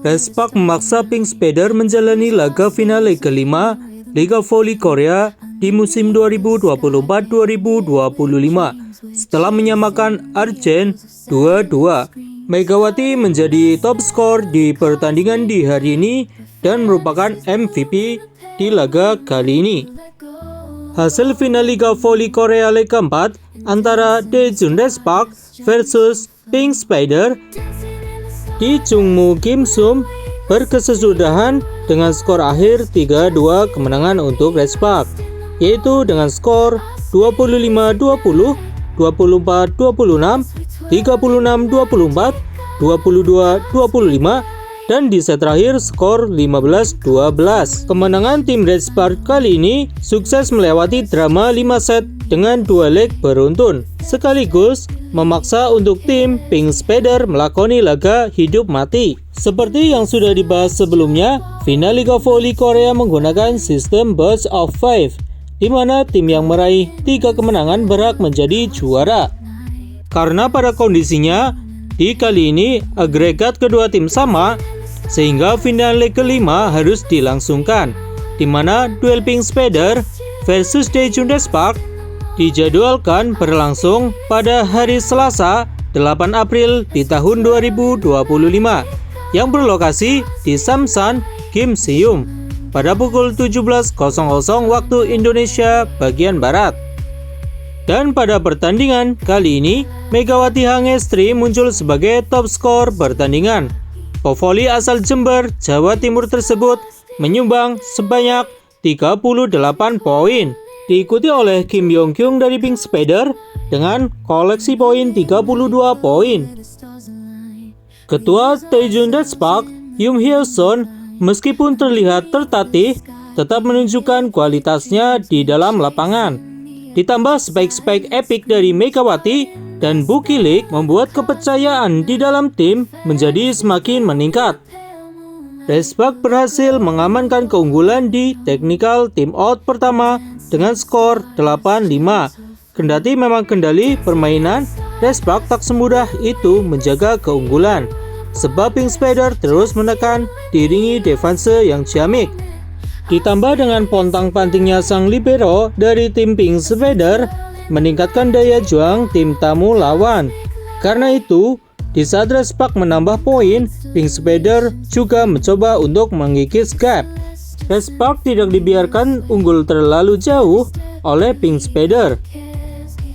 Red Spark memaksa Pink Spider menjalani laga finale kelima Liga Voli Korea di musim 2024-2025 setelah menyamakan Archen 2-2. Megawati menjadi top skor di pertandingan di hari ini dan merupakan MVP di laga kali ini. Hasil final Liga Voli Korea leg keempat antara Daejeon Red Spark versus Pink Spider di Jungmu Kim-sum berkesesudahan dengan skor akhir 3-2 kemenangan untuk Red Spark, yaitu dengan skor 25-20, 24-26, 36-24, 22-25, dan di set terakhir skor 15-12. Kemenangan tim Red Spark kali ini sukses melewati drama 5 set dengan 2 leg beruntun, sekaligus memaksa untuk tim Pink Spider melakoni laga hidup mati. Seperti yang sudah dibahas sebelumnya, final Liga Voli Korea menggunakan sistem best of 5, di mana tim yang meraih 3 kemenangan berhak menjadi juara. Karena pada kondisinya, di kali ini agregat kedua tim sama, sehingga final leg kelima harus dilangsungkan, di mana duel Pink Spider versus Daejeon Red Spark dijadwalkan berlangsung pada hari Selasa 8 April di tahun 2025 yang berlokasi di Samsan, Gimseum pada pukul 17.00 waktu Indonesia bagian Barat. Dan pada pertandingan kali ini, Megawati Hangestri muncul sebagai top skor pertandingan. Pevoli asal Jember, Jawa Timur tersebut menyumbang sebanyak 38 poin, diikuti oleh Kim Yong-kyung dari Pink Spider dengan koleksi poin 32 poin. Ketua Daejeon Red Spark, Yoon Hyo-sun, meskipun terlihat tertatih, tetap menunjukkan kualitasnya di dalam lapangan. Ditambah spike-spike epik dari Megawati dan Bukilik membuat kepercayaan di dalam tim menjadi semakin meningkat. Red Spark berhasil mengamankan keunggulan di technical team out pertama dengan skor 8-5. Kendati memang kendali permainan, Red Spark tak semudah itu menjaga keunggulan, sebab Pink Spider terus menekan diiringi defense yang ciamik. Ditambah dengan pontang-pantingnya sang libero dari tim Pink Spider meningkatkan daya juang tim tamu lawan. Karena itu, di saat Red Spark menambah poin, Pink Spider juga mencoba untuk mengikis gap. Red Spark tidak dibiarkan unggul terlalu jauh oleh Pink Spider.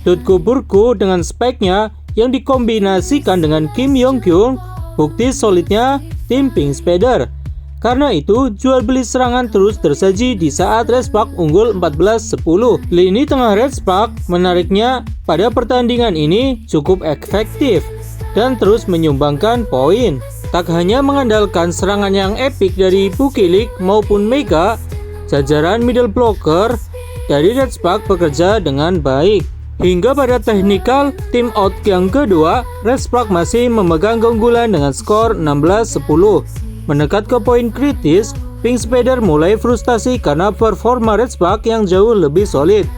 Dutku Burku dengan spike-nya yang dikombinasikan dengan Kim Yong-kyung bukti solidnya tim Pink Spider. Karena itu, jual beli serangan terus tersaji di saat Red Spark unggul 14-10. Lini tengah Red Spark menariknya pada pertandingan ini cukup efektif dan terus menyumbangkan poin. Tak hanya mengandalkan serangan yang epik dari Bukilik maupun Mega, jajaran middle blocker dari Red Spark bekerja dengan baik. Hingga pada technical team out yang kedua, Red Spark masih memegang keunggulan dengan skor 16-10. Mendekat ke poin kritis, Pink Spider mulai frustasi karena performa Red Spark yang jauh lebih solid.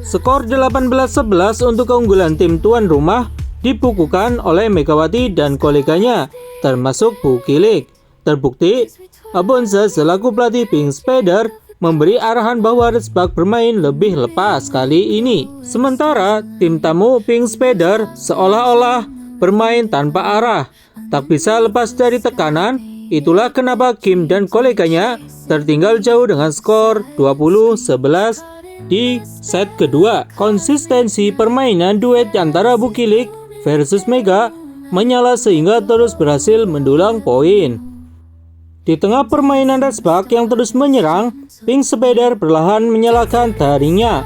Skor 18-11 untuk keunggulan tim tuan rumah dibukukan oleh Megawati dan koleganya, termasuk Bukilik. Terbukti, Abonza selaku pelatih Pink Spider memberi arahan bahwa Red Spark bermain lebih lepas kali ini. Sementara tim tamu Pink Spider seolah-olah bermain tanpa arah, tak bisa lepas dari tekanan. Itulah kenapa Kim dan koleganya tertinggal jauh dengan skor 20-11 di set kedua. Konsistensi permainan duet antara Bukilik versus Mega menyala sehingga terus berhasil mendulang poin. Di tengah permainan Red Spark yang terus menyerang, Pink Spider perlahan menyalakan taringnya.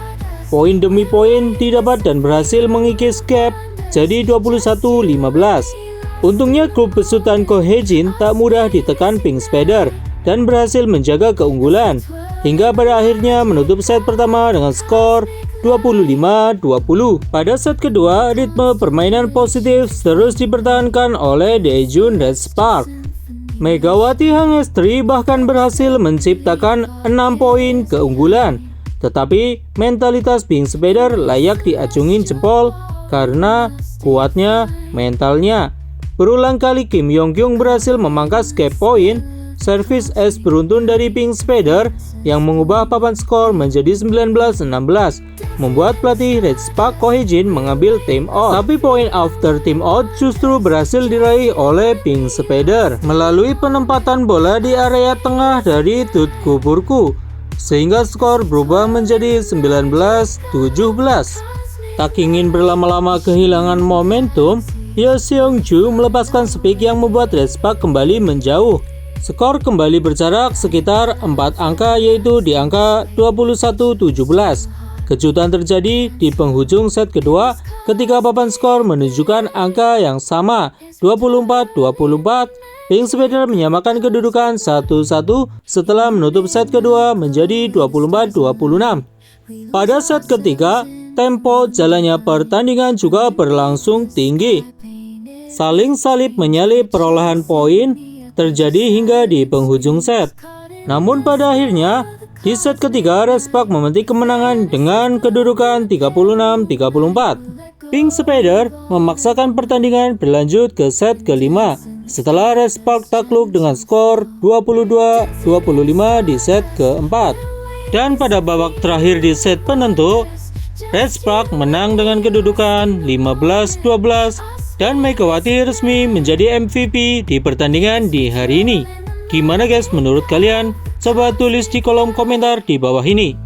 Poin demi poin didapat dan berhasil mengikis gap jadi 21-15. Untungnya grup besutan Ko Hye-jin tak mudah ditekan Pink Spider dan berhasil menjaga keunggulan hingga pada akhirnya menutup set pertama dengan skor 25-20. Pada set kedua, ritme permainan positif terus dipertahankan oleh Daejeon Red Spark. Megawati Hangestri bahkan berhasil menciptakan 6 poin keunggulan, tetapi mentalitas Pink Spider layak diacungin jempol karena kuatnya mentalnya. Berulang kali Kim Yong Kyung berhasil memangkas gap poin. Servis es beruntun dari Pink Spider yang mengubah papan skor menjadi 19-16, membuat pelatih Red Spark Ko Hye-jin mengambil time out. Tapi poin after time out justru berhasil diraih oleh Pink Spider melalui penempatan bola di area tengah dari Tutku Burku, sehingga skor berubah menjadi 19-17. Tak ingin berlama-lama kehilangan momentum, Yoo Seung-ju melepaskan speak yang membuat Red Spark kembali menjauh. Skor kembali berjarak sekitar 4 angka, yaitu di angka 21-17. Kejutan terjadi di penghujung set kedua ketika papan skor menunjukkan angka yang sama, 24-24. Pink Spider menyamakan kedudukan 1-1 setelah menutup set kedua menjadi 24-26. Pada set ketiga, tempo jalannya pertandingan juga berlangsung tinggi. Saling salib menyalip perolehan poin terjadi hingga di penghujung set. Namun pada akhirnya, di set ketiga Red Spark memetik kemenangan dengan kedudukan 36-34. Pink Spider memaksakan pertandingan berlanjut ke set kelima setelah Red Spark takluk dengan skor 22-25 di set keempat. Dan pada babak terakhir di set penentu, Red Spark menang dengan kedudukan 15-12 dan Megawati resmi menjadi MVP di pertandingan di hari ini. Gimana guys menurut kalian? Coba tulis di kolom komentar di bawah ini.